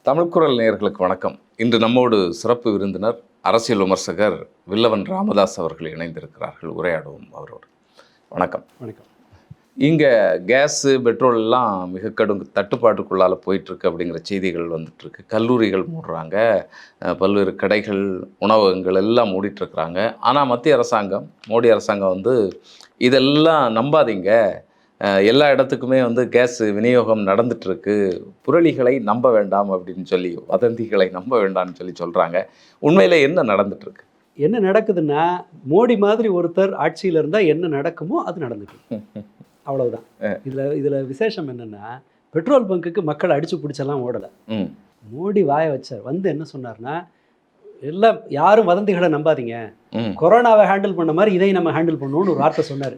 தமிழ் குரல் நேயர்களுக்கு வணக்கம். இன்று நம்மோடு சிறப்பு விருந்தினர் அரசியல் விமர்சகர் வில்லவன் ராமதாஸ் அவர்கள் இணைந்திருக்கிறார்கள். உரையாடுவோம் அவரோடு. வணக்கம். வணக்கம். இங்கே கேஸு பெட்ரோல் எல்லாம் மிக கடும் தட்டுப்பாட்டுக்குள்ளால் போயிட்டுருக்கு அப்படிங்கிற செய்திகள் வந்துட்டுருக்கு. கல்லூரிகள் மூடுறாங்க, பல்வேறு கடைகள் உணவகங்கள் எல்லாம் மூடிட்டுருக்குறாங்க. ஆனால் மத்திய அரசாங்கம், மோடி அரசாங்கம் இதெல்லாம் நம்பாதீங்க, எல்லா இடத்துக்குமே கேஸ் விநியோகம் நடந்துகிட்ருக்கு, புரளிகளை நம்ப வேண்டாம் அப்படின்னு சொல்லி, வதந்திகளை நம்ப வேண்டாம்னு சொல்லி சொல்கிறாங்க. உண்மையில் என்ன நடந்துகிட்ருக்கு? என்ன நடக்குதுன்னா, மோடி மாதிரி ஒருத்தர் ஆட்சியில் இருந்தால் என்ன நடக்குமோ அது நடந்துட்டு அவ்வளவுதான். இதில் விசேஷம் என்னென்னா, பெட்ரோல் பங்குக்கு மக்கள் அடித்து பிடிச்செல்லாம் ஓடலை. மோடி வாய வச்சார். என்ன சொன்னார்னா, எல்லாம் யாரும் வதந்திகளை நம்பாதீங்க, கொரோனாவை ஹேண்டில் பண்ண மாதிரி இதை நம்ம ஹேண்டில் பண்ணுவோம்னு ஒரு வார்த்தை சொன்னார்.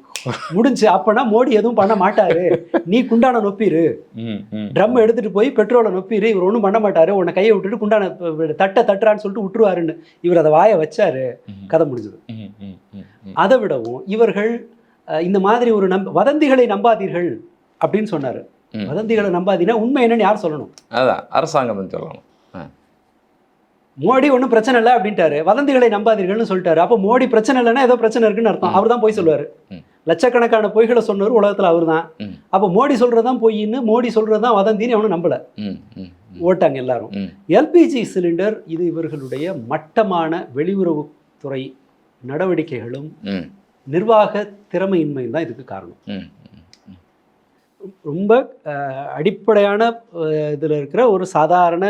முடிஞ்சு. அப்போனா மோடி எதுவும் பண்ண மாட்டாரு, நீ குண்டான நொப்பிரு, ட்ரம் எடுத்துட்டு போய் பெட்ரோலை நொப்பிரு, இவர் ஒன்றும் பண்ண மாட்டாரு, உன்னை கையை விட்டுட்டு குண்டான தட்டுறான்னு சொல்லிட்டு விட்டுருவாருன்னு இவர் அதை வாய வச்சாரு. கதை முடிஞ்சது. அதை விடவும் இவர்கள் இந்த மாதிரி ஒரு வதந்திகளை நம்பாதீர்கள் அப்படின்னு சொன்னார். வதந்திகளை நம்பாதீங்கன்னா உண்மை என்னன்னு யார் சொல்லணும்? அதான் அரசாங்கம் சொல்லணும். மோடி ஒன்றும் பிரச்சனை இல்லை அப்படின்ட்டாரு, வதந்திகளை நம்பாதீர்கள்னு சொல்லிட்டாரு. அப்போ மோடி பிரச்சனை இல்லைன்னா ஏதோ பிரச்சனை இருக்குன்னு அர்த்தம். அவர் தான் போய் சொல்லுவார். லட்சக்கணக்கான பொய்களை சொன்னவர் உலகத்தில் அவர் தான். அப்போ மோடி சொல்றதான் பொய்ன்னு, மோடி சொல்றதான் வதந்தின்னு அவனும் நம்பல, ஓட்டாங்க எல்லாரும். எல்பிஜி சிலிண்டர் இது இவர்களுடைய மட்டமான வெளியுறவுத்துறை நடவடிக்கைகளும் நிர்வாக திறமையின்மையும் தான் இதுக்கு காரணம். ரொம்ப அடிப்படையான இதில் இருக்கிற ஒரு சாதாரண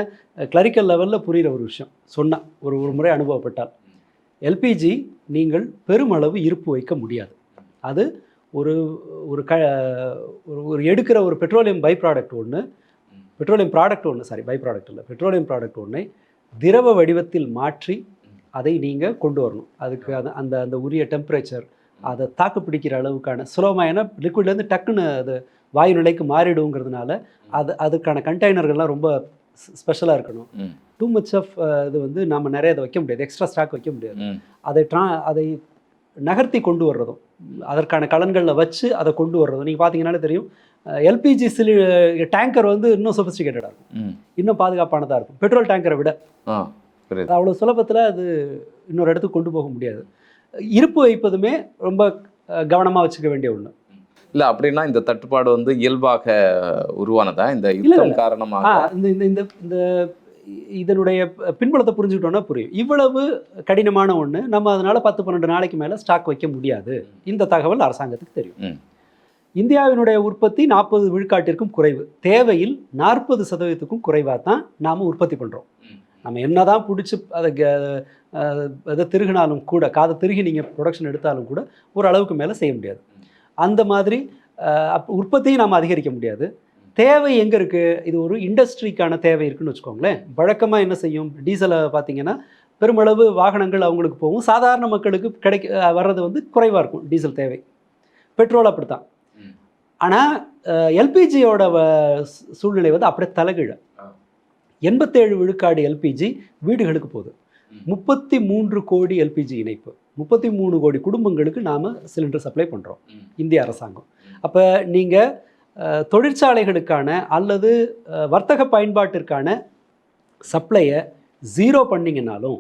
கிளரிக்கல் லெவலில் புரிகிற ஒரு விஷயம் சொன்னால், ஒரு முறை அனுபவப்பட்டால், எல்பிஜி நீங்கள் பெருமளவு இருப்பு வைக்க முடியாது. அது ஒரு ஒரு எடுக்கிற ஒரு பெட்ரோலியம் பை ப்ராடக்ட் ஒன்று, பெட்ரோலியம் ப்ராடக்ட் ஒன்றை திரவ வடிவத்தில் மாற்றி அதை நீங்கள் கொண்டு வரணும். அதுக்கு அந்த அந்த உரிய டெம்பரேச்சர், அதை தாக்கு பிடிக்கிற அளவுக்கான சுலபமாக, ஏன்னா லிக்விட்லேருந்து டக்குன்னு அது வாயு நிலைக்கு மாறிடுங்கிறதுனால அதுக்கான கண்டெய்னர்கள்லாம் ரொம்ப ஸ்பெஷலாக இருக்கணும். டூ மச் ஆஃப் இது நம்ம நிறைய அதை வைக்க முடியாது, எக்ஸ்ட்ரா ஸ்டாக் வைக்க முடியாது. அதை நகர்த்தி கொண்டு வர்றதும், அதற்கான கலன்களில் வச்சு அதை கொண்டு வர்றதும் நீங்கள் பார்த்தீங்கன்னாலே தெரியும். எல்பிஜி டேங்கர் இன்னும் சொபிஸ்டிகேட்டடாக இருக்கும், இன்னும் பாதுகாப்பானதாக இருக்கும் பெட்ரோல் டேங்கரை விட. அவ்வளோ சுலபத்தில் அது இன்னொரு இடத்துக்கு கொண்டு போக முடியாது. இருப்பு வைப்பதுமே ரொம்ப கவனமாக வச்சுக்க வேண்டிய ஒன்று. இல்லை அப்படின்னா இந்த தட்டுப்பாடு இயல்பாக உருவானதா இந்த யுத்தம் காரணமாக? இந்த இதனுடைய பின்புலத்தை புரிஞ்சுக்கிட்டோன்னா புரியும். இவ்வளவு கடினமான ஒன்று நம்ம அதனால் 10-12 நாளைக்கு மேலே ஸ்டாக் வைக்க முடியாது. இந்த தகவல் அரசாங்கத்துக்கு தெரியும். இந்தியாவினுடைய உற்பத்தி 40 விழுக்காட்டிற்கும் குறைவு, தேவையில் 40% குறைவாக தான் நாம் உற்பத்தி பண்ணுறோம். நம்ம என்ன தான் பிடிச்சி அதை திருகினாலும் கூட, காதை திருகி நீங்கள் ப்ரொடக்ஷன் எடுத்தாலும் கூட ஒரு அளவுக்கு மேலே செய்ய முடியாது. அந்த மாதிரி உற்பத்தியும் நாம் அதிகரிக்க முடியாது. தேவை எங்கே இருக்குது? இது ஒரு இண்டஸ்ட்ரிக்கான தேவை இருக்குதுன்னு வச்சுக்கோங்களேன். வழக்கமாக என்ன செய்யும், டீசலை பார்த்தீங்கன்னா பெருமளவு வாகனங்கள் அவங்களுக்கு போகும், சாதாரண மக்களுக்கு வர்றது குறைவாக இருக்கும் டீசல் தேவை. பெட்ரோல் அப்படி தான். ஆனால் எல்பிஜியோட சூழ்நிலை அப்படியே தலைகீழ. 87 விழுக்காடு எல்பிஜி வீடுகளுக்கு போகுது. 33 கோடி எல்பிஜி இணைப்பு, 33 கோடி குடும்பங்களுக்கு நாம் சிலிண்டர் சப்ளை பண்ணுறோம் இந்திய அரசாங்கம். அப்போ நீங்கள் தொழிற்சாலைகளுக்கான அல்லது வர்த்தக பயன்பாட்டிற்கான சப்ளையை 0 பண்ணிங்கனாலும்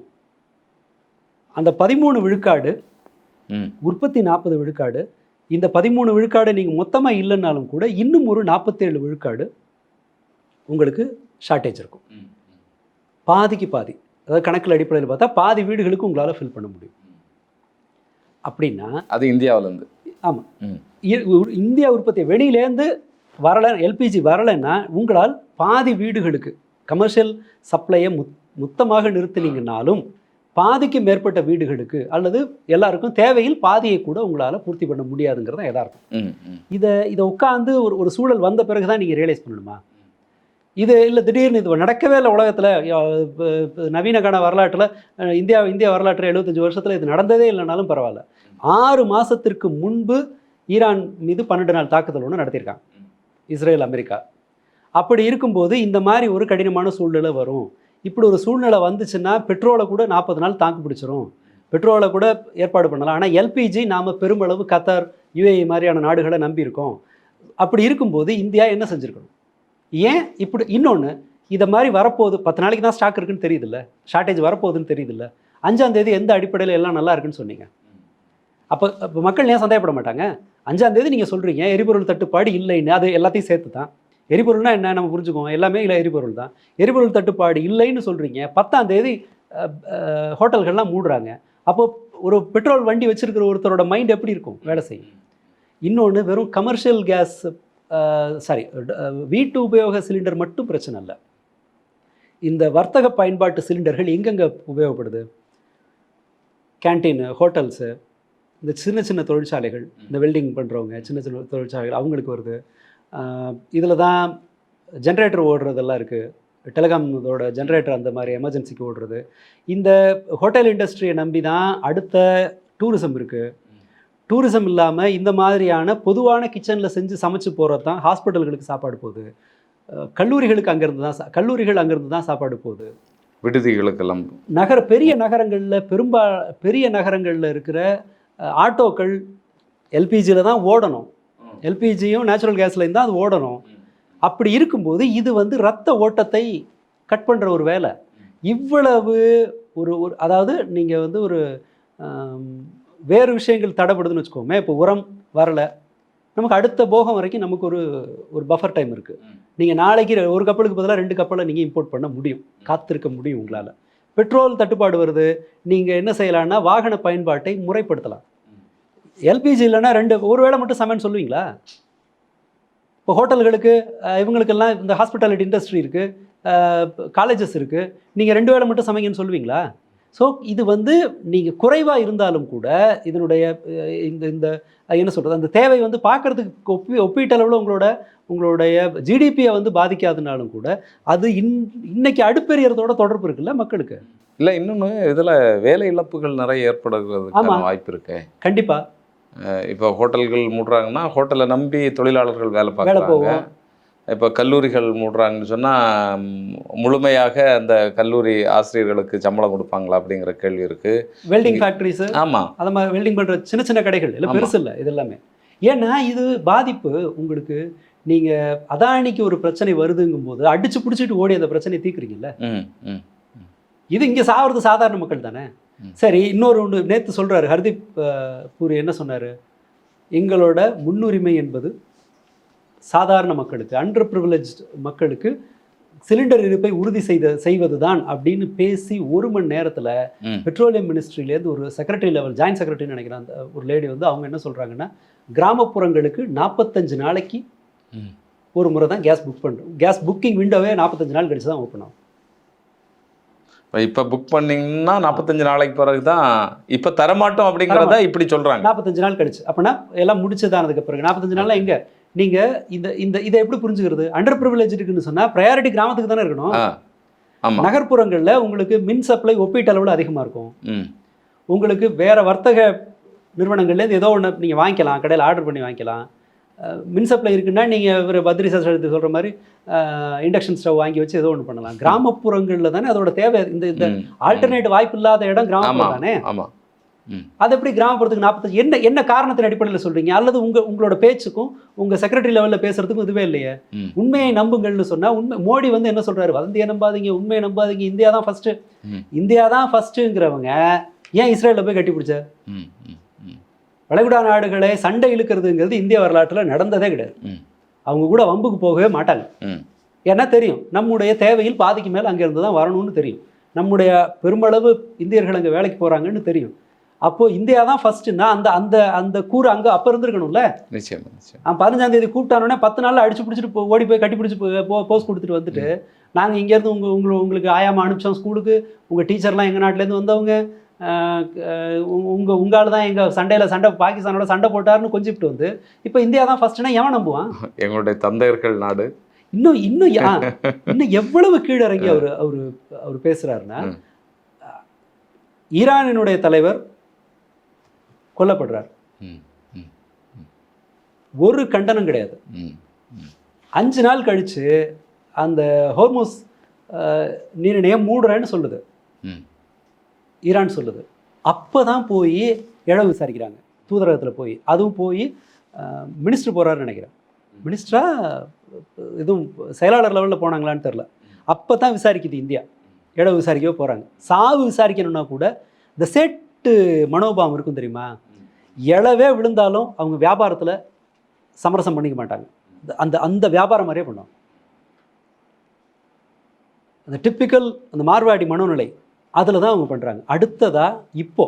அந்த 13 விழுக்காடு உற்பத்தி 40 விழுக்காடு, இந்த 13 விழுக்காடு நீங்கள் மொத்தமாக இல்லைன்னாலும் கூட இன்னும் ஒரு 47 விழுக்காடு உங்களுக்கு ஷார்ட்டேஜ் இருக்கும். பாதிக்கு பாதி, அதாவது கணக்கில் அடிப்படையில் பார்த்தா பாதி வீடுகளுக்கு உங்களால் ஃபில் பண்ண முடியும். அப்படின்னா அது இந்தியாவிலேருந்து. ஆமாம், இந்தியா உற்பத்தியை வெளியிலேருந்து வரலை, எல்பிஜி வரலைன்னா உங்களால் பாதி வீடுகளுக்கு கமர்ஷியல் சப்ளையை மொத்தமாக நிறுத்தினீங்கன்னாலும் பாதிக்கு மேற்பட்ட வீடுகளுக்கு அல்லது எல்லாருக்கும் தேவையில் பாதியை கூட உங்களால் பூர்த்தி பண்ண முடியாதுங்கிறத யதார்த்தம். இதை உட்காந்து ஒரு சூழல் வந்த பிறகு தான் நீங்கள் ரியலைஸ் பண்ணணுமா? இது இல்லை திடீர்னு இது நடக்கவே இல்லை உலகத்தில். நவீன கால வரலாற்றில் இந்தியா வரலாற்றில் 75 வருஷத்தில் இது நடந்ததே இல்லைனாலும் பரவாயில்ல. 6 மாதத்திற்கு முன்பு ஈரான் மீது 12 நாள் தாக்குதல் ஒன்று நடத்தியிருக்காங்க இஸ்ரேல், அமெரிக்கா. அப்படி இருக்கும்போது இந்த மாதிரி ஒரு கடினமான சூழ்நிலை வரும். இப்படி ஒரு சூழ்நிலை வந்துச்சுன்னா பெட்ரோலை கூட 40 நாள் தாக்கு பிடிச்சிரும், பெட்ரோலை கூட ஏற்பாடு பண்ணலாம். ஆனால் எல்பிஜி நாம் பெருமளவு கத்தார், யுஏஇ மாதிரியான நாடுகளை நம்பியிருக்கோம். அப்படி இருக்கும்போது இந்தியா என்ன செஞ்சுருக்கணும்? ஏன் இப்படி? இன்னொன்று, இதை மாதிரி வரப்போகுது, 10 நாளைக்கு தான் ஸ்டாக் இருக்குன்னு தெரியுதுல்ல, ஷார்ட்டேஜ் வரப்போகுதுன்னு தெரியுதுல்ல, 5ஆம் தேதி எந்த அடிப்படையில் எல்லாம் நல்லா இருக்குன்னு சொன்னீங்க? அப்போ மக்கள் ஏன் சந்தேகப்பட மாட்டாங்க? 5ஆம் தேதி நீங்கள் சொல்கிறீங்க எரிபொருள் தட்டுப்பாடு இல்லைன்னு, அது எல்லாத்தையும் சேர்த்து தான். எரிபொருள்னா என்ன நம்ம புரிஞ்சுக்குவோம், எல்லாமே இல்லை எரிபொருள் தான். எரிபொருள் தட்டுப்பாடு இல்லைன்னு சொல்கிறீங்க, 10ஆம் தேதி ஹோட்டல்கள்லாம் மூடுறாங்க. அப்போ ஒரு பெட்ரோல் வண்டி வச்சிருக்கிற ஒருத்தரோட மைண்ட் எப்படி இருக்கும், வேலை செய்யும். இன்னொன்று, வெறும் கமர்ஷியல் கேஸ் வீட்டு உபயோக சிலிண்டர் மட்டும் பிரச்சனை இல்லை. இந்த வர்த்தக பயன்பாட்டு சிலிண்டர்கள் எங்கெங்கே உபயோகப்படுது? கேன்டீனு, ஹோட்டல்ஸு, இந்த சின்ன சின்ன தொழிற்சாலைகள், இந்த வெல்டிங் பண்ணுறவங்க சின்ன சின்ன தொழிற்சாலைகள், அவங்களுக்கு வருது. இதில் தான் ஜென்ரேட்டர் ஓடுறதெல்லாம் இருக்குது. டெலிகாமோட ஜென்ரேட்டர் அந்த மாதிரி எமர்ஜென்சிக்கு ஓடுறது. இந்த ஹோட்டல் இண்டஸ்ட்ரியை நம்பி தான் அடுத்த டூரிசம் இருக்குது. டூரிசம் இல்லாமல் இந்த மாதிரியான பொதுவான கிச்சனில் செஞ்சு சமைச்சு போகிறது தான் ஹாஸ்பிட்டல்களுக்கு சாப்பாடு போகுது. கல்லூரிகளுக்கு கல்லூரிகள் அங்கேருந்து தான் சாப்பாடு போகுது. விடுதிகளுக்கெல்லாம் பெரிய நகரங்களில் பெரிய நகரங்களில் இருக்கிற ஆட்டோக்கள் எல்பிஜியில் தான் ஓடணும். எல்பிஜியும் நேச்சுரல் கேஸ்லையும் தான் அது ஓடணும். அப்படி இருக்கும்போது இது வந்து ரத்த ஓட்டத்தை கட் பண்ணுற ஒரு வேலை. இவ்வளவு ஒரு அதாவது நீங்கள் வந்து ஒரு வேறு விஷயங்கள் தடைப்படுதுன்னு வச்சுக்கோமே. இப்போ உரம் வரலை, நமக்கு அடுத்த போகம் வரைக்கும் நமக்கு ஒரு பஃபர் டைம் இருக்குது. நீங்கள் நாளைக்கு ஒரு கப்பலுக்கு பதிலாக 2 கப்பலை நீங்கள் இம்போர்ட் பண்ண முடியும், காத்திருக்க முடியும் உங்களால். பெட்ரோல் தட்டுப்பாடு வருது, நீங்கள் என்ன செய்யலாம்னா வாகன பயன்பாட்டை முறைப்படுத்தலாம். எல்பிஜி இல்லைன்னா ஒரு வேளை மட்டும் சமையல்னு சொல்லுவீங்களா? இப்போ ஹோட்டல்களுக்கு இவங்களுக்கெல்லாம் இந்த ஹாஸ்பிட்டாலிட்டி இண்டஸ்ட்ரி இருக்குது, காலேஜஸ் இருக்குது, நீங்கள் 2 வேளை மட்டும் சமைங்கன்னு சொல்லுவீங்களா? ஸோ இது வந்து நீங்கள் குறைவாக இருந்தாலும் கூட இதனுடைய இந்த என்ன சொல்கிறது, அந்த தேவை வந்து பார்க்குறதுக்கு ஒப்பீட்டளவில் உங்களுடைய ஜிடிபியை வந்து பாதிக்காதுனாலும் கூட அது இன்னைக்கு அடுப்பெரியறதோட தொடர்பு இருக்குல்ல மக்களுக்கு. இல்லை, இன்னொன்று இதில் வேலை இழப்புகள் நிறைய ஏற்படுறதுக்கான வாய்ப்பு இருக்கு. கண்டிப்பாக. இப்போ ஹோட்டல்கள் மூடுறாங்கன்னா ஹோட்டலை நம்பி தொழிலாளர்கள் வேலை பார்க்குறாங்க. இப்போ கல்லூரிகள் மூடுறாங்கன்னு சொன்னால் முழுமையாக அந்த கல்லூரி ஆசிரியர்களுக்கு சம்பளம் கொடுப்பாங்களா அப்படிங்கிற கேள்வி இருக்குது. வெல்டிங் ஃபேக்ட்ரிஸு, ஆமாம், அதை மாதிரி வெல்டிங் பண்ணுற சின்ன சின்ன கடைகள் எல்லாம் பெருசு இல்லை இது எல்லாமே. ஏன்னா இது பாதிப்பு உங்களுக்கு. நீங்கள் அதானிக்கு ஒரு பிரச்சனை வருதுங்கும்போது அடித்து பிடிச்சிட்டு ஓடி அந்த பிரச்சனையை தீர்க்குறீங்கல்ல. இது இங்கே சாகிறது சாதாரண மக்கள் தானே. சரி, ஒன்று நேற்று சொல்கிறாரு ஹர்தீப் பூரி, என்ன சொன்னார்? எங்களோட முன்னுரிமை என்பது சாதாரண மக்களுக்கு, அண்டர் ப்ரிவிலேஜ்டு மக்களுக்கு சிலிண்டர் இருப்பை உறுதி செய்வது தான் அப்படின்னு பேசி 1 மணி நேரத்தில் பெட்ரோலியம் மினிஸ்ட்ரியிலேருந்து ஒரு செக்ரட்டரி லெவல், ஜாயின்ட் செக்ரட்டரின்னு நினைக்கிறேன், அந்த ஒரு லேடி வந்து அவங்க என்ன சொல்கிறாங்கன்னா, கிராமப்புறங்களுக்கு 45 நாளைக்கு ஒரு முறை தான் கேஸ் புக் பண்ணுறோம். கேஸ் புக்கிங் விண்டோவே 45 நாள் கழிச்சு தான் ஓப்பன் ஆகும். இப்போ புக் பண்ணிங்கன்னா 45 நாளைக்கு பிறகு தான் இப்போ தரமாட்டோம் அப்படிங்கிறத இப்படி சொல்கிறாங்க. 45 நாள் கழிச்சு அப்படின்னா எல்லாம் முடிச்சதானதுக்கு பிறகு 45 நாளில் எங்கே நீங்கள் இதை எப்படி புரிஞ்சுக்கிறது? அண்டர் ப்ரிவிலேஜ்டுன்னு சொன்னால் ப்ரையாரிட்டி கிராமத்துக்கு தானே இருக்கணும். நகர்ப்புறங்களில் உங்களுக்கு மின் சப்ளை ஒப்பீட்டளவில் அதிகமாக இருக்கும். உங்களுக்கு வேறு வர்த்தக நிறுவனங்கள்லேருந்து ஏதோ ஒன்று நீங்கள் வாங்கிக்கலாம், கடையில் ஆர்டர் பண்ணி வாங்கிக்கலாம். மின் சப்ளை இருக்குன்னா நீங்கள் ஒரு பத்ரி சாஸ்திரத்தை சொல்கிற மாதிரி இண்டக்ஷன் ஸ்டவ் வாங்கி வச்சு ஏதோ ஒன்று பண்ணலாம். கிராமப்புறங்களில் தானே அதோட தேவை. இந்த ஆல்டர்னேட் வாய்ப்பு இல்லாத இடம் கிராமப்புறம் தானே. அது எப்படி கிராமப்புறத்துக்கு 45 என்ன காரணத்தின் அடிப்படையில் சொல்கிறீங்க? அல்லது உங்களோட பேச்சுக்கும் உங்கள் செக்ரட்டரி லெவலில் பேசுறதுக்கும் இதுவே இல்லையே. உண்மையை நம்புங்கள்னு சொன்னால் மோடி வந்து என்ன சொல்கிறாரு? வதந்தியை நம்பாதீங்க, உண்மையை நம்பாதீங்க, இந்தியா தான் ஃபஸ்ட்டு. இந்தியா தான் ஃபஸ்ட்டுங்கிறவங்க ஏன் இஸ்ரேலில் போய் கட்டி பிடிச்ச? வளைகுடா நாடுகளை சண்டை இழுக்கிறதுங்கிறது இந்திய வரலாற்றில் நடந்ததே கிடையாது. அவங்க கூட வம்புக்கு போகவே மாட்டாங்க. ஏன்னா தெரியும், நம்முடைய தேவையில் பாதிக்கு மேலே அங்கேருந்து தான் வரணும்னு தெரியும். நம்முடைய பெருமளவு இந்தியர்கள் அங்கே வேலைக்கு போகிறாங்கன்னு தெரியும். அப்போது இந்தியா தான் ஃபஸ்ட்டுன்னா அந்த அந்த அந்த கூறு அங்கே அப்போ இருந்துருக்கணும்ல. நிச்சயமா. 15ஆம் தேதி கூப்பிட்டானோடனே 10 நாளில் அடிச்சு பிடிச்சிட்டு ஓடி போய் கட்டி பிடிச்சி போஸ்ட் கொடுத்துட்டு வந்துட்டு, நாங்கள் இங்கேருந்து உங்களுக்கு ஆயாமல் அனுப்பிச்சோம் ஸ்கூலுக்கு, உங்கள் டீச்சர்லாம் எங்கள் நாட்டிலேருந்து வந்தவங்க, உங்களால் தான் எங்கள் சண்டை பாகிஸ்தானோட சண்டை போட்டாருன்னு கொஞ்சிட்டு வந்து இப்போ இந்தியா தான் ஃபஸ்ட்டுன்னா எவன் நம்புவான்? எங்களுடைய தந்தையர்கள் நாடு. இன்னும் எவ்வளவு கீழறங்கி அவர் பேசுகிறாருன்னா, ஈரானினுடைய தலைவர் கொல்லப்படுறார், ஒரு கண்டனம் கிடையாது. 5 நாள் கழிச்சு அந்த ஹோர்முஸ் நீரிணையை மூடுறேன்னு சொல்லுது, ஈரான் சொல்லுது. அப்போ தான் போய் இழவு விசாரிக்கிறாங்க தூதரகத்தில் போய். அதுவும் போய் மினிஸ்டர் போகிறாருன்னு நினைக்கிறேன். மினிஸ்டரா எதுவும் செயலாளர் லெவலில் போனாங்களான்னு தெரில. அப்போ தான் விசாரிக்குது இந்தியா. இடம் விசாரிக்கவே போகிறாங்க. சாவு விசாரிக்கணும்னா கூட இந்த சேட்டு மனோபாவம் இருக்கும் தெரியுமா? இளவே விழுந்தாலும் அவங்க வியாபாரத்தில் சமரசம் பண்ணிக்க மாட்டாங்க. அந்த அந்த வியாபாரம் மாதிரியே பண்ணுவாங்க. அந்த டிப்பிக்கல் அந்த மார்வாடி மனோநிலை அதில் தான் அவங்க பண்ணுறாங்க. அடுத்ததாக இப்போ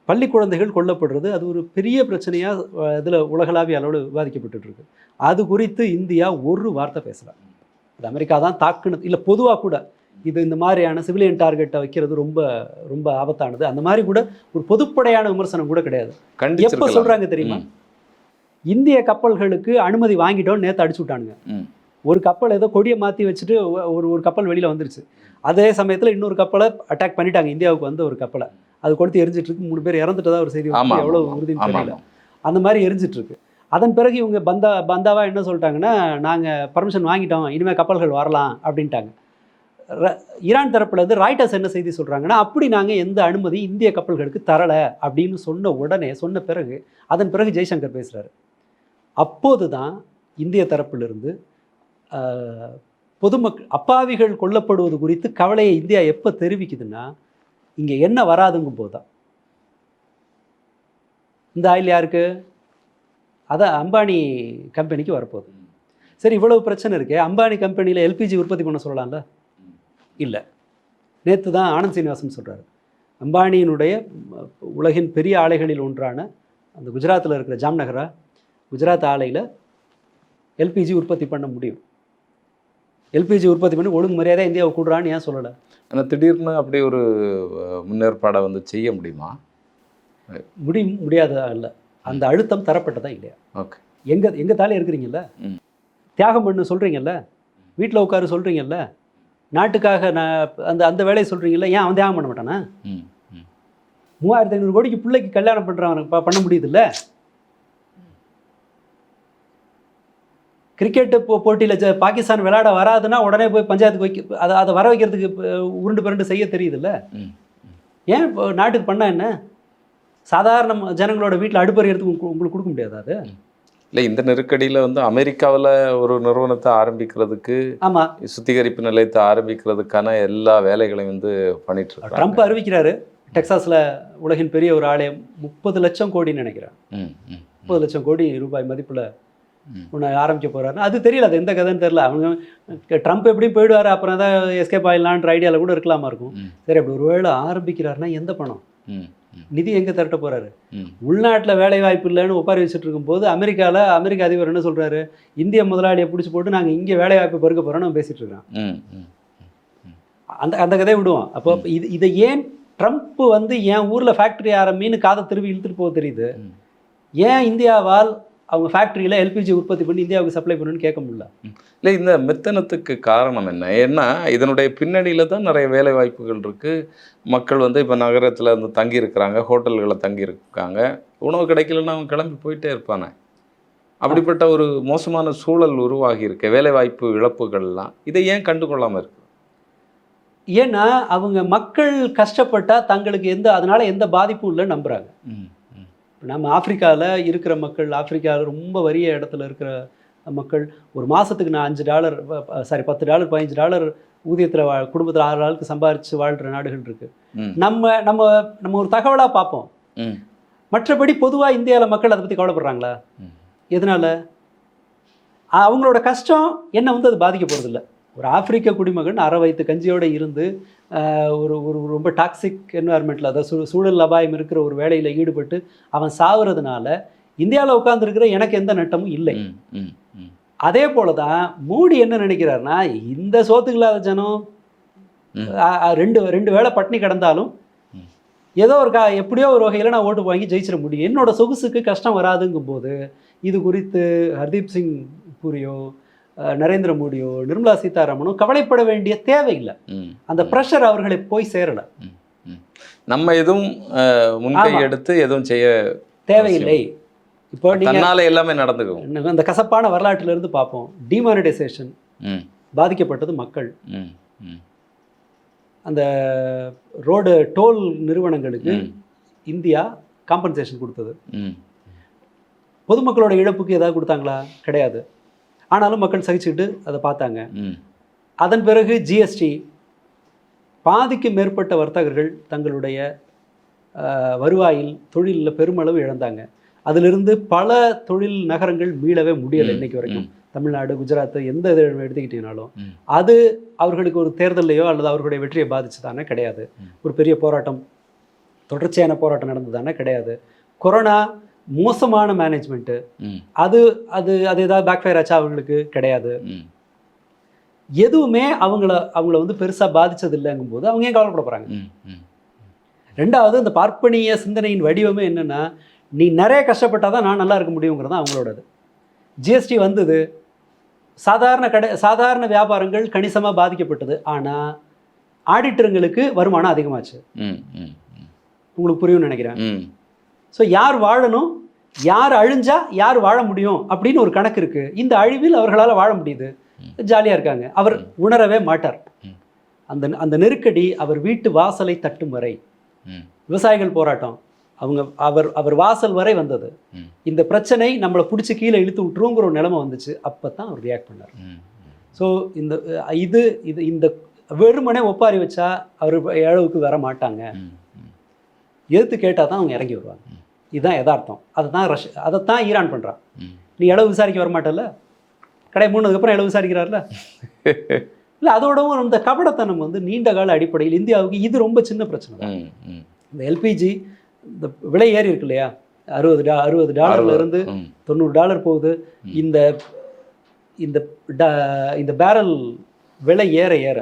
பள்ளி குழந்தைகள் கொல்லப்படுறது அது ஒரு பெரிய பிரச்சனையாக இதில் உலகளாவிய அளவில் விவாதிக்கப்பட்டுருக்கு. அது குறித்து இந்தியா ஒரு வார்த்தை பேசலாம். அது அமெரிக்கா தான் தாக்குனது இல்லை, பொதுவாக கூட இது இந்த மாதிரியான சிவிலியன் டார்கெட்டை வைக்கிறது ரொம்ப ரொம்ப ஆபத்தானது. அந்த மாதிரி கூட ஒரு பொதுப்படையான விமர்சனம் கூட கிடையாது. எப்போ சொல்கிறாங்க தெரியுமா? இந்திய கப்பல்களுக்கு அனுமதி வாங்கிட்டோன்னு நேற்று அடிச்சு விட்டானுங்க. ஒரு கப்பல் ஏதோ கொடியை மாற்றி வச்சுட்டு ஒரு கப்பல் வெளியில் வந்துருச்சு. அதே சமயத்தில் இன்னொரு கப்பலை அட்டாக் பண்ணிட்டாங்க, இந்தியாவுக்கு வந்து ஒரு கப்பலை. அது கொடுத்து எரிஞ்சிட்டு இருக்கு. 3 பேர் இறந்துட்டதா ஒரு செய்தி, எவ்வளோ உறுதின்னு தெரியல. அந்த மாதிரி எரிஞ்சிட்டு இருக்கு. அதன் பிறகு இவங்க பந்தாவா என்ன சொல்லிட்டாங்கன்னா, நாங்கள் பர்மிஷன் வாங்கிட்டோம், இனிமேல் கப்பல்கள் வரலாம் அப்படின்ட்டாங்க. ஈரான் தரப்புல இருந்து ராய்டர்ஸ் என்ன செய்தி சொல்கிறாங்கன்னா, அப்படி நாங்கள் எந்த அனுமதி இந்திய கப்பல்களுக்கு தரலை அப்படின்னு சொன்ன பிறகு அதன் பிறகு ஜெய்சங்கர் பேசுகிறாரு. அப்போது தான் இந்திய தரப்பிலிருந்து பொதுமக்கள் அப்பாவிகள் கொல்லப்படுவது குறித்து கவலையை இந்தியா எப்போ தெரிவிக்குதுன்னா, இங்கே என்ன வராதுங்கும் போது தான். இந்த ஆயில் யாருக்கு? அதான் அம்பானி கம்பெனிக்கு வரப்போகுது. சரி, இவ்வளவு பிரச்சனை இருக்கே, அம்பானி கம்பெனியில் எல்பிஜி உற்பத்தி பண்ண சொல்லலாம்ல? இல்லை. நேற்று தான் ஆனந்த் சீனிவாசன் சொல்கிறாரு, அம்பானியினுடைய உலகின் பெரிய ஆலைகளில் ஒன்றான அந்த குஜராத்தில் இருக்கிற ஜாம்நகரா குஜராத் ஆலையில் எல்பிஜி உற்பத்தி பண்ண முடியும். எல்பிஜி உற்பத்தி பண்ணி ஒழுங்கு மரியாதை இந்தியாவை கூடுறான்னு ஏன் சொல்லலை? ஆனால் திடீர்னு அப்படி ஒரு முன்னேற்பாடை வந்து செய்ய முடியுமா? முடியாதா? இல்லை, அந்த அழுத்தம் தரப்பட்டதா இல்லையா? ஓகே. எங்கள் தாலே இருக்கிறீங்கல்ல, தியாகம் பண்ணு சொல்கிறீங்கல்ல, வீட்டில் உட்காரு சொல்கிறீங்கல்ல, நாட்டுக்காக நான் அந்த வேலையை சொல்கிறீங்கல்ல, ஏன் அவன் தியாகம் பண்ண மாட்டானா? 3500 கோடிக்கு பிள்ளைக்கு கல்யாணம் பண்ணுறவன் பண்ண முடியுதுல்ல? கிரிக்கெட்டு போட்டியில் பாகிஸ்தான் விளையாட வராதுன்னா உடனே போய் பஞ்சாயத்துக்கு அதை வர வைக்கிறதுக்கு உருண்டு பிறண்டு செய்ய தெரியுதுல்ல? ஏன் இப்போ நாட்டுக்கு பண்ணால் என்ன? சாதாரண ஜனங்களோட வீட்டில் அடுப்பறியறதுக்கு உங்களுக்கு கொடுக்க முடியாது? அது இல்லை, இந்த நெருக்கடியில் வந்து அமெரிக்காவில் ஒரு நிறுவனத்தை ஆரம்பிக்கிறதுக்கு, ஆமாம், சுத்திகரிப்பு நிலையத்தை ஆரம்பிக்கிறதுக்கான எல்லா வேலைகளையும் வந்து பண்ணிட்டு இருக்காங்க. ட்ரம்ப் அறிவிக்கிறாரு, டெக்சாஸில் உலகின் பெரிய ஒரு ஆலயம் 30 லட்சம் கோடின்னு நினைக்கிறேன், 30 லட்சம் கோடி ரூபாய் மதிப்பில் ஒன்று ஆரம்பிக்க போகிறாருன்னு. அது தெரியல, அது எந்த கதைன்னு தெரியல. அவங்க ட்ரம்ப் எப்படியும் போயிடுவார், அப்புறம் தான் எஸ்கேப் ஆகிடலான்ற ஐடியாவில் கூட இருக்கலாமா இருக்கும். சரி, அப்படி ஒரு வேளை ஆரம்பிக்கிறாருன்னா எந்த பணம், நிதி எங்கே திரட்ட போகிறாரு? உள்நாட்டில் வேலை வாய்ப்பு இல்லைன்னு ஒப்பாரி வச்சுட்டு இருக்கும்போது அமெரிக்க அதிபர் என்ன சொல்கிறாரு, இந்திய முதலாளியை பிடிச்சி போட்டு நாங்கள் இங்கே வேலை வாய்ப்பு பெருக்க போகிறோன்னு பேசிகிட்டு இருக்கிறோம். அந்த கதையை விடுவோம். அப்போ இதை ஏன் ட்ரம்ப் வந்து என் ஊரில் ஃபேக்ட்ரி ஆரம்பின்னு காதை திரும்பி இழுத்துட்டு போக தெரியுது, ஏன் இந்தியாவால் அவங்க ஃபேக்ட்ரியில் எல்பிஜி உற்பத்தி பண்ணி இந்தியாவுக்கு சப்ளை பண்ணணும்னு கேட்க முடியல? இல்லை, இந்த மெத்தனத்துக்கு காரணம் என்ன? ஏன்னா இதனுடைய பின்னணியில் தான் நிறைய வேலை வாய்ப்புகள் இருக்குது. மக்கள் வந்து இப்போ நகரத்தில் வந்து தங்கியிருக்கிறாங்க, ஹோட்டல்களில் தங்கியிருக்காங்க, உணவு கிடைக்கலன்னா அவங்க கிளம்பி போயிட்டே இருப்பானே. அப்படிப்பட்ட ஒரு மோசமான சூழல் உருவாகி இருக்க வேலை வாய்ப்பு இழப்புகள்லாம் இதை ஏன் கண்டுகொள்ளாமல் இருக்கு? ஏன்னா அவங்க மக்கள் கஷ்டப்பட்டால் தங்களுக்கு அதனால் எந்த பாதிப்பும் இல்லைன்னு நம்புகிறாங்க. நம்ம ஆப்பிரிக்காவில் இருக்கிற மக்கள், ஆப்பிரிக்காவில் ரொம்ப வறிய இடத்துல இருக்கிற மக்கள் ஒரு மாதத்துக்கு நான் $5 $10 $15 ஊதியத்தில் குடும்பத்தில் 6 ஆளுக்கு சம்பாரித்து வாழ்கிற நாடுகள் இருக்குது. நம்ம ஒரு தகவலாக பார்ப்போம். மற்றபடி பொதுவாக இந்தியாவில் மக்கள் அதை பற்றி கவலைப்படுறாங்களா? எதனால்? அவங்களோட கஷ்டம் என்ன வந்து அது பாதிக்க போகிறதில்ல. ஒரு ஆப்பிரிக்க குடிமகன் அரை வயிற்று கஞ்சியோடு இருந்து ஒரு ரொம்ப டாக்ஸிக் என்வாயர்மெண்ட்டில், அதாவது சூழல் அபாயம் இருக்கிற ஒரு வேலையில் ஈடுபட்டு அவன் சாவுறதுனால இந்தியாவில் உட்காந்துருக்கிற எனக்கு எந்த நட்டமும் இல்லை. அதே போல தான் மோடி என்ன நினைக்கிறாருன்னா, இந்த சோத்துக்கு இல்லாத ஜனம் ரெண்டு வேளை பட்டினி கிடந்தாலும் ஏதோ எப்படியோ ஒரு வகையில் நான் ஓட்டு வாங்கி ஜெயிச்சிட முடியும், என்னோட சொகுசுக்கு கஷ்டம் வராதுங்கும் போது இது குறித்து ஹர்தீப் சிங் பூரியோ நரேந்திர மோடியோ நிர்மலா சீதாராமனோ கவலைப்பட வேண்டிய தேவையில்லை. அந்த ப்ரெஷர் அவர்களை போய் சேரலை. நம்ம எதுவும் முன்கை எடுத்து எதுவும் செய்ய தேவையில்லை. இப்போ தன்னால எல்லாமே நடந்துக்கும். அந்த கசப்பான வரலாற்றிலிருந்து பார்ப்போம். டிமானிட்டைசேஷன் பாதிக்கப்பட்டது மக்கள். அந்த ரோடு டோல் நிறுவனங்களுக்கு இந்தியா காம்பன்சேஷன் கொடுத்தது. பொதுமக்களோட இழப்புக்கு ஏதாவது கொடுத்தாங்களா? கிடையாது. ஆனாலும் மக்கள் சகிச்சுக்கிட்டு அதை பார்த்தாங்க. அதன் பிறகு ஜிஎஸ்டி, பாதிக்கு மேற்பட்ட வர்த்தகர்கள் தங்களுடைய வருவாயில் தொழிலில் பெருமளவு இழந்தாங்க. அதிலிருந்து பல தொழில் நகரங்கள் மீளவே முடியலை இன்னைக்கு வரைக்கும். தமிழ்நாடு, குஜராத், எந்த இதை எடுத்துக்கிட்டீங்கனாலும் அது அவர்களுக்கு ஒரு தேர்தலையோ அல்லது அவர்களுடைய வெற்றியை பாதிச்சு தானே கிடையாது. ஒரு பெரிய போராட்டம், தொடர்ச்சியான போராட்டம் நடந்து தானே கிடையாது. கொரோனா மோசமான மேனேஜ்மெண்ட்டு, அது அது அது ஏதாவது பேக்ஃபயர் ஆச்சா அவங்களுக்கு கிடையாது. எதுவுமே அவங்கள வந்து பெருசாக பாதிச்சது இல்லைங்கும் போது அவங்க ஏன் கவலைப்பட போகிறாங்க? ரெண்டாவது, இந்த பார்ப்பனிய சிந்தனையின் வடிவமே என்னென்னா, நீ நிறைய கஷ்டப்பட்டால் தான் நான் நல்லா இருக்க முடியுங்கிறது தான் அவங்களோடது. ஜிஎஸ்டி வந்தது, சாதாரண வியாபாரங்கள் கணிசமாக பாதிக்கப்பட்டது. ஆனால் ஆடிட்டருங்களுக்கு வருமானம் அதிகமாச்சு. உங்களுக்கு புரியும்னு நினைக்கிறேன். ஸோ யார் வாழணும், யார் அழிஞ்சா யார் வாழ முடியும் அப்படின்னு ஒரு கணக்கு இருக்குது. இந்த அழிவில் அவர்களால் வாழ முடியுது, ஜாலியாக இருக்காங்க. அவர் உணரவே மாட்டார் அந்த நெருக்கடி. அவர் வீட்டு வாசலை தட்டும் வரை விவசாயிகள் போராட்டம் அவர் வாசல் வரை வந்தது. இந்த பிரச்சனை நம்மளை பிடிச்சி கீழே இழுத்து விட்டுருங்கிற ஒரு நிலைமை வந்துச்சு. அப்போ தான் அவர் ரியாக்ட் பண்ணார். ஸோ இந்த வெறுமனே ஒப்பாரி வச்சா அவர் அளவுக்கு வர மாட்டாங்க. எதிர்த்து கேட்டால் தான் அவங்க இறங்கி வருவாங்க. இதுதான் யதார்த்தம். அதைத்தான் ஈரான் பண்ணுறான். நீ இளவு விசாரிக்க வரமாட்டல, கடை மூணதுக்கப்புறம் இளவு விசாரிக்கிறார்ல. இல்லை, அதோடவும் இந்த கபடத்தனம் வந்து நீண்ட கால அடிப்படையில் இந்தியாவுக்கு இது ரொம்ப சின்ன பிரச்சனை தான். இந்த எல்பிஜி இந்த விலை ஏறி இருக்கு இல்லையா, $60 $90 போகுது. இந்த பேரல் விலை ஏற ஏற,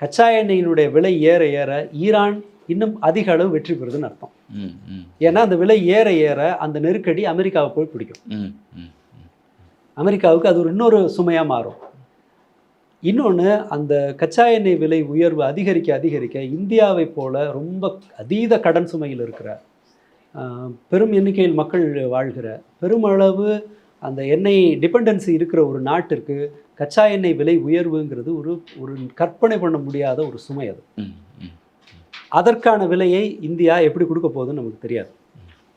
கச்சா எண்ணெயினுடைய விலை ஏற ஏற ஈரான் இன்னும் அதிக அளவு வெற்றி பெறுதுன்னு அர்த்தம். ஏன்னா அந்த விலை ஏற ஏற அந்த நெருக்கடி அமெரிக்காவை போய் பிடிக்கும். அமெரிக்காவுக்கு அது ஒரு இன்னொரு சுமையாக மாறும். இன்னொன்று, அந்த கச்சா எண்ணெய் விலை உயர்வு அதிகரிக்க அதிகரிக்க இந்தியாவை போல ரொம்ப அதீத கடன் சுமையில் இருக்கிற, பெரும் எண்ணிக்கையில் மக்கள் வாழ்கிற, பெருமளவு அந்த எண்ணெய் டிபெண்டன்சி இருக்கிற ஒரு நாட்டிற்கு கச்சா எண்ணெய் விலை உயர்வுங்கிறது ஒரு கற்பனை பண்ண முடியாத ஒரு சுமை. அது அதற்கான விலையை இந்தியா எப்படி கொடுக்க போகுதுன்னு நமக்கு தெரியாது.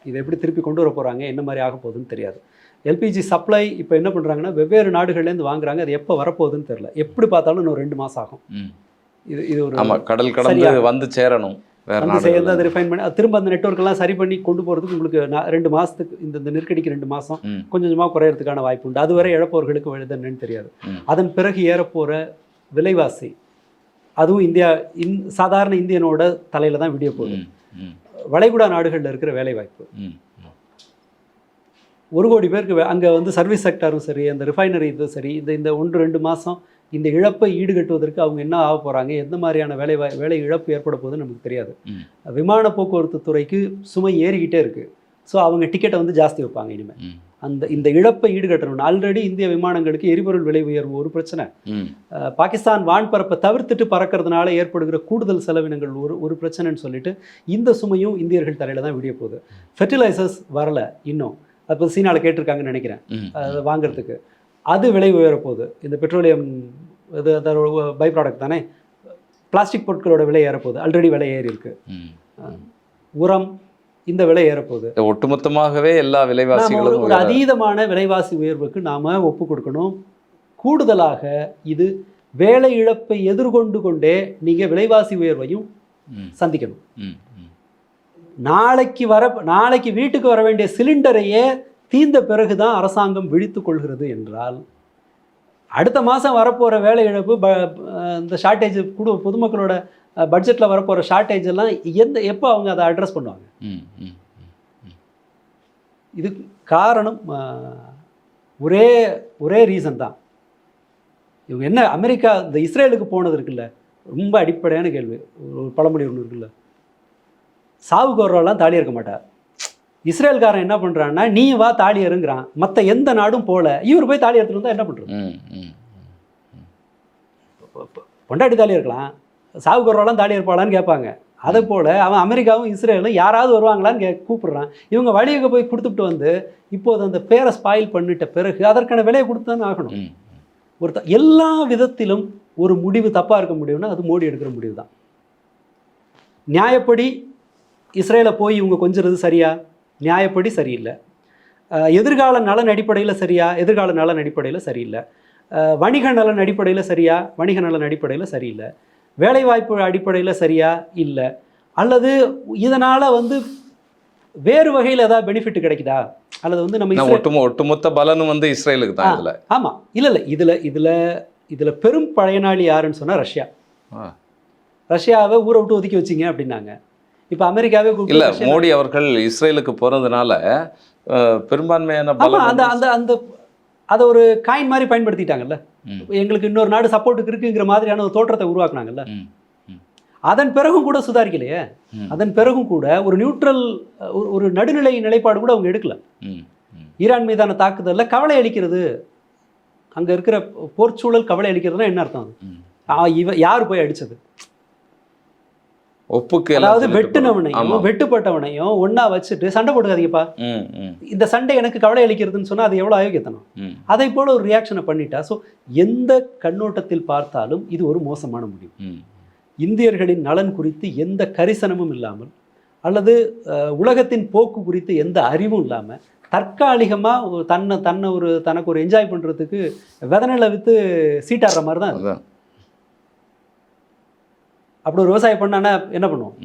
இதை எப்படி திருப்பி கொண்டு வர போகிறாங்க, என்ன மாதிரி ஆக போகுதுன்னு தெரியாது. எல்பிஜி சப்ளை இப்போ என்ன பண்ணுறாங்கன்னா, வெவ்வேறு நாடுகள்லேருந்து வாங்குறாங்க. அது எப்போ வரப்போகுதுன்னு தெரியல. எப்படி பார்த்தாலும் இன்னும் 2 மாதம் ஆகும். இது ஒரு கடல் கடந்து வந்து சேரணும், வந்து சேர்ந்து அதை ரிஃபைன் பண்ணி திரும்ப அந்த நெட்வொர்க்கெல்லாம் சரி பண்ணி கொண்டு போகிறதுக்கு உங்களுக்கு 2 மாதத்துக்கு, இந்த நெருக்கடிக்கு 2 மாதம் கொஞ்சம் கொஞ்சமாக குறையிறதுக்கான வாய்ப்பு உண்டு. அதுவரை இழப்பவர்களுக்கு எழுதுன்னு தெரியாது. அதன் பிறகு ஏறப்போகிற விலைவாசி, அதுவும் சாதாரண இந்தியனோட தலையில் தான் விடிய போகுது. வளைகுடா நாடுகளில் இருக்கிற வேலைவாய்ப்பு, 1 கோடி பேருக்கு அங்கே வந்து சர்வீஸ் செக்டரும் சரி, அந்த ரிஃபைனரி இதுவும் சரி, இந்த 1-2 மாதம் இந்த இழப்பை ஈடுகட்டுவதற்கு அவங்க என்ன ஆக போகிறாங்க, எந்த மாதிரியான வேலை இழப்பு ஏற்பட போகுதுன்னு நமக்கு தெரியாது. விமான போக்குவரத்து துறைக்கு சுமை ஏறிக்கிட்டே இருக்குது. ஸோ அவங்க டிக்கெட்டை வந்து ஜாஸ்தி வைப்பாங்க இனிமேல். இந்த இழப்பை ஈடுகட்டணும். ஆல்ரெடி இந்திய விமானங்களுக்கு எரிபொருள் விலை உயர்வு ஒரு பிரச்சனை. பாகிஸ்தான் வான்பரப்பை தவிர்த்துட்டு பறக்கிறதுனால ஏற்படுகிற கூடுதல் செலவினங்கள் ஒரு பிரச்சனைன்னு சொல்லிட்டு இந்த சுமையும் இந்தியர்கள் தலையில் தான் விடிய போகுது. ஃபெர்டிலைசர்ஸ் வரல இன்னும், அப்போ சீனாவில் கேட்டிருக்காங்கன்னு நினைக்கிறேன் அதை வாங்குறதுக்கு. அது விலை உயரப்போகுது. இந்த பெட்ரோலியம் இது அதோட பை ப்ராடக்ட் தானே. பிளாஸ்டிக் பொருட்களோட விலை ஏறப்போகுது, ஆல்ரெடி விலை ஏறி இருக்கு. உரம், இந்த விலை ஏறப்போகுது. ஒட்டுமொத்தமாகவே எல்லா விலைவாசிகளும் ஒரு அதீதமான விலைவாசி உயர்வுக்கு நாம் ஒப்பு கொடுக்கணும். கூடுதலாக இது வேலை இழப்பை எதிர்கொண்டு கொண்டே நீங்கள் விலைவாசி உயர்வையும் சந்திக்கணும். நாளைக்கு வீட்டுக்கு வர வேண்டிய சிலிண்டரையே தீர்ந்த பிறகுதான் அரசாங்கம் விழித்து கொள்கிறது என்றால், அடுத்த மாதம் வரப்போகிற வேலை இழப்பு, இந்த ஷார்ட்டேஜ் பொதுமக்களோட பட்ஜெட்டில் வரப்போகிற ஷார்ட்டேஜ் எல்லாம் எப்போ அவங்க அதை அட்ரஸ் பண்ணுவாங்க? இது காரணம் ஒரே ரீசன் தான். இவங்க என்ன, அமெரிக்கா இந்த இஸ்ரேலுக்கு போனது இருக்குல்ல, ரொம்ப அடிப்படையான கேள்வி. ஒரு பழமொழி ஒன்று இருக்குல்ல, சாவுக்கு வர்றவெல்லாம் தாலி இருக்க மாட்டார். இஸ்ரேல்காரன் என்ன பண்ணுறான்னா, நீ வா தாலி அருங்கிறான். மற்ற எந்த நாடும் போல இவர் போய் தாலி எடுத்துகிட்டு வந்தால் என்ன பண்ணுறது? பொண்டாட்டி தாலி இருக்கலாம், சாவுக்கு வர்றவெல்லாம் தாலி இருப்பாளான்னு கேட்பாங்க. அதை போல் அவன் அமெரிக்காவும் இஸ்ரேலும் யாராவது வருவாங்களான்னு கூப்பிட்றான். இவங்க வழியை போய் கொடுத்துட்டு வந்து இப்போது அந்த பேரை ஸ்பாயில் பண்ணிட்ட பிறகு அதற்கான விலையை கொடுத்து தானே ஆகணும். எல்லா விதத்திலும் ஒரு முடிவு தப்பாக இருக்க முடியும்னா அது மோடி எடுக்கிற முடிவு தான். நியாயப்படி இஸ்ரேலை போய் இவங்க கொஞ்சிறது சரியா? நியாயப்படி சரியில்லை. எதிர்கால நலன் அடிப்படையில் சரியா? எதிர்கால நலன் அடிப்படையில் சரியில்லை. வணிக நலன் அடிப்படையில் சரியா, வணிக நலன் அடிப்படையில் சரியில்லை, வேலைவாய்ப்பு அடிப்படையில் சரியா இல்லை, அல்லது இதனால் வந்து வேறு வகையில் ஏதாவது பெனிஃபிட் கிடைக்குதா, அல்லது வந்து நம்ம ஒட்டுமொத்த பலனும் வந்து இஸ்ரேலுக்கு தான் இதில். ஆமாம், இல்லை இதில் பெரும் பயனாளி யாருன்னு சொன்னால் ரஷ்யா. ரஷ்யாவை ஊரை விட்டு ஒதுக்கி வச்சிங்க அப்படின்னாங்க. இப்போ அமெரிக்காவே இல்லை, மோடி அவர்கள் இஸ்ரேலுக்கு போகிறதுனால பெரும்பான்மையான பலம் அந்த அந்த அந்த அதை ஒரு காயின் மாதிரி பயன்படுத்திட்டாங்கல்ல. எங்களுக்கு இன்னொரு நாடு சப்போர்ட்டுக்கு இருக்குங்கிற மாதிரியான ஒரு தோற்றத்தை உருவாக்குனாங்கல்ல. அதன் பிறகும் கூட சுதாரிக்கலையே. அதன் பிறகும் கூட ஒரு நியூட்ரல், ஒரு நடுநிலை நிலைப்பாடு கூட அவங்க எடுக்கல. ஈரான் மீதான தாக்குதலில் கவலை அளிக்கிறது, அங்கே இருக்கிற போர்ச்சூழல் கவலை அளிக்கிறதுனா என்ன அர்த்தம்? அது யார் போய் அடித்தது? ஒப்புக்கு, அதாவது வெட்டுனவனையும் வெட்டுப்பட்டவனையும் ஒன்னா வச்சுட்டு சண்டை போட்டுக்காதீங்கப்பா, இந்த சண்டை எனக்கு கவலை அளிக்கிறதுன்னு சொன்னா அது எவ்வளவு அயோக்கியத்தனம். அதை போல ஒரு ரியாக்ஷனை பண்ணிட்டா. ஸோ எந்த கண்ணோட்டத்தில் பார்த்தாலும் இது ஒரு மோசமான முடிவு. இந்தியர்களின் நலன் குறித்து எந்த கரிசனமும் இல்லாமல், அல்லது உலகத்தின் போக்கு குறித்து எந்த அறிவும் இல்லாமல், தற்காலிகமாக தனக்கு ஒரு என்ஜாய் பண்ணுறதுக்கு விதநிலை விற்று சீட்டாடுற மாதிரி தான் அது. அப்படி ஒரு விவசாயம் பண்ணானா என்ன பண்ணுவோம்?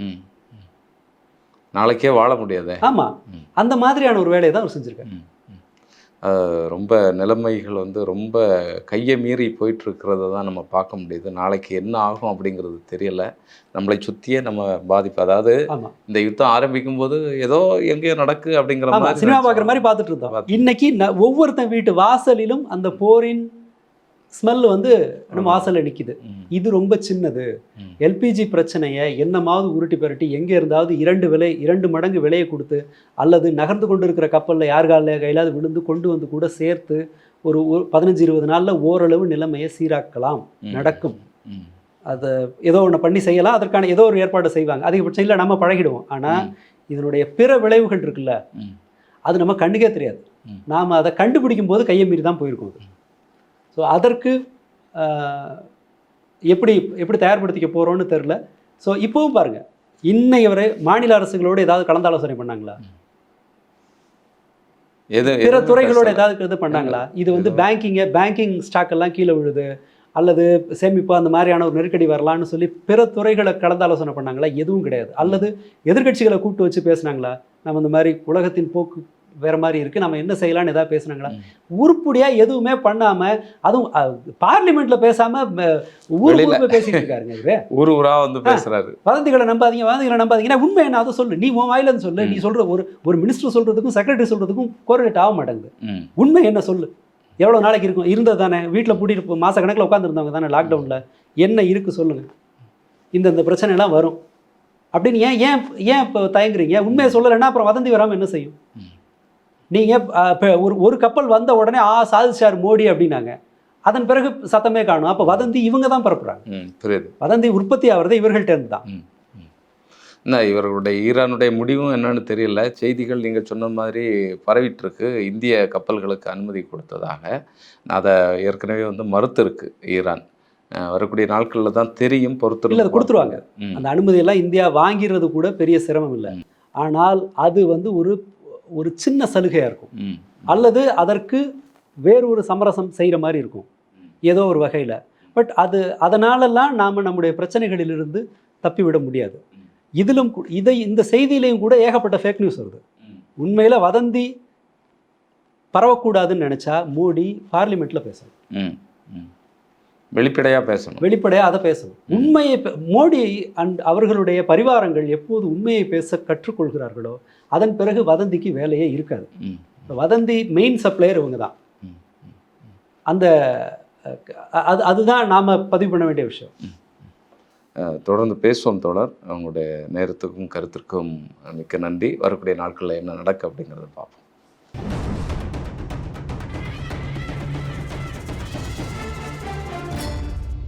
நாளைக்கே வாழ முடியாது. ஆமாம், அந்த மாதிரியான ஒரு வேலையை தான் அவர் செஞ்சுருக்காரு. ரொம்ப நிலைமைகள் வந்து ரொம்ப கையை மீறி போயிட்டுருக்கிறத தான் நம்ம பார்க்க முடியுது. நாளைக்கு என்ன ஆகும் அப்படிங்கிறது தெரியலை. நம்மளை சுற்றியே நம்ம பாதிப்பு. அதாவது இந்த யுத்தம் ஆரம்பிக்கும் போது ஏதோ எங்கேயோ நடக்கு அப்படிங்கிற மாதிரி சினிமா பார்க்குற மாதிரி பார்த்துட்டு இருந்தோம். இன்னைக்கு ஒவ்வொருத்தன் வீட்டு வாசலிலும் அந்த போரின் ஸ்மெல் வந்து நம்ம வாசலில் நிற்கிது. இது ரொம்ப சின்னது. எல்பிஜி பிரச்சனையை என்னமாவது உருட்டி பெரட்டி எங்கே இருந்தாவது 2 மடங்கு விலையை கொடுத்து, அல்லது நகர்ந்து கொண்டு இருக்கிற கப்பலில் யார் கையிலாவது விழுந்து கொண்டு வந்து கூட சேர்த்து ஒரு 15-20 நாளில் ஓரளவு நிலைமையை சீராக்கலாம், நடக்கும். அதை ஏதோ ஒன்று பண்ணி செய்யலாம், அதற்கான ஏதோ ஒரு ஏற்பாடு செய்வாங்க. அதிகபட்சம் இல்லை நம்ம பழகிடுவோம். ஆனால் இதனுடைய பிற விளைவுகள் இருக்குல்ல, அது நம்ம கண்ணுக்கே தெரியாது. நாம் அதை கண்டுபிடிக்கும் போது கையை மீறி தான் போயிருக்கோம். ஸோ அதற்கு எப்படி தயார்படுத்திக்க போகிறோன்னு தெரில. ஸோ இப்போவும் பாருங்கள், இன்னைய வரை மாநில அரசுகளோடு ஏதாவது கலந்தாலோசனை பண்ணாங்களா? பிற துறைகளோடு ஏதாவது இது பண்ணாங்களா? இது வந்து பேங்கிங் ஸ்டாக் எல்லாம் கீழே விழுது, அல்லது சேமிப்பு அந்த மாதிரியான ஒரு நெருக்கடி வரலான்னு சொல்லி பிற துறைகளை கலந்தாலோசனை பண்ணாங்களா? எதுவும் கிடையாது. அல்லது எதிர்கட்சிகளை கூப்பிட்டு வச்சு பேசுனாங்களா? நம்ம இந்த மாதிரி உலகத்தின் போக்கு வேற மாதிரி இருக்கு, நம்ம என்ன செய்யலாம்னு ஏதாவது பேசுனாங்களா? உருப்படியா எதுவுமே பண்ணாம, அதுவும் பார்லிமெண்ட்ல பேசாம ஊருக்கு பேசிட்டு இருக்காருங்க. ஊரா வந்து பேசுறாரு. வதந்திகளை நம்பாதீங்கன்னா உண்மை என்ன அதை சொல்லு. நீ உன் வாயில சொல்லு. நீ சொல்ற ஒரு மினிஸ்டர் சொல்றதுக்கும் செக்ரட்டரி சொல்றதுக்கும் கோரிலேட் ஆக மாட்டேங்குது. உண்மை என்ன சொல்லு. எவ்வளவு நாளைக்கு இருக்கும்? இருந்தது தானே, வீட்டில் பூட்டிட்டு மாச கணக்கில் உட்காந்துருந்தவங்க தானே லாக்டவுன்ல. என்ன இருக்கு சொல்லுங்க. இந்த பிரச்சனை எல்லாம் வரும் அப்படின்னு ஏன் இப்போ தயங்குறீங்க? உண்மையை சொல்லலைன்னா அப்புறம் வதந்தி வராமல் என்ன செய்யும்? நீங்கள் ஒரு கப்பல் வந்த உடனே சாதிச்சார் மோடி அப்படின்னாங்க, அதன் பிறகு சத்தமே காணும். அப்போ வதந்தி இவங்க தான் பரப்புறாங்க. வதந்தி உற்பத்தி ஆகிறதே இவர்கள்ட்ட இருந்து தான். இவர்களுடைய ஈரானுடைய முடிவும் என்னன்னு தெரியல. செய்திகள் நீங்கள் சொன்ன மாதிரி பரவிட்டு இருக்கு. இந்திய கப்பல்களுக்கு அனுமதி கொடுத்ததாக அதை ஏற்கனவே வந்து மறுத்து இருக்கு ஈரான். வரக்கூடிய நாட்களில் தான் தெரியும். பொறுத்து கொடுத்துருவாங்க. அந்த அனுமதியெல்லாம் இந்தியா வாங்கிறது கூட பெரிய சிரமம் இல்லை. ஆனால் அது வந்து ஒரு சின்ன சலுகையாக இருக்கும், அல்லது அதற்கு வேறொரு சமரசம் செய்கிற மாதிரி இருக்கும் ஏதோ ஒரு வகையில். பட் அதனாலெல்லாம் நாம் நம்முடைய பிரச்சனைகளிலிருந்து தப்பிவிட முடியாது. இதிலும் இந்த செய்தியிலையும் கூட ஏகப்பட்ட ஃபேக் நியூஸ் வருது. உண்மையில் வதந்தி பரவக்கூடாதுன்னு நினச்சா மோடி பார்லிமெண்ட்டில் பேசணும், வெளிப்படையாக அதை பேசணும். உண்மையை மோடி அவர்களுடைய பரிவாரங்கள் எப்போது உண்மையை பேச கற்றுக்கொள்கிறார்களோ அதன் பிறகு வதந்திக்கு வேலையே இருக்காது. வதந்தி மெயின் சப்ளையர் இவங்க தான். அதுதான் நாம் பதிவு பண்ண வேண்டிய விஷயம். தொடர்ந்து பேசுவோம் தோழர். அவங்களுடைய நேரத்துக்கும் கருத்திற்கும் மிக்க நன்றி. வரக்கூடிய நாட்களில் என்ன நடக்கும் அப்படிங்கிறத பார்ப்போம்.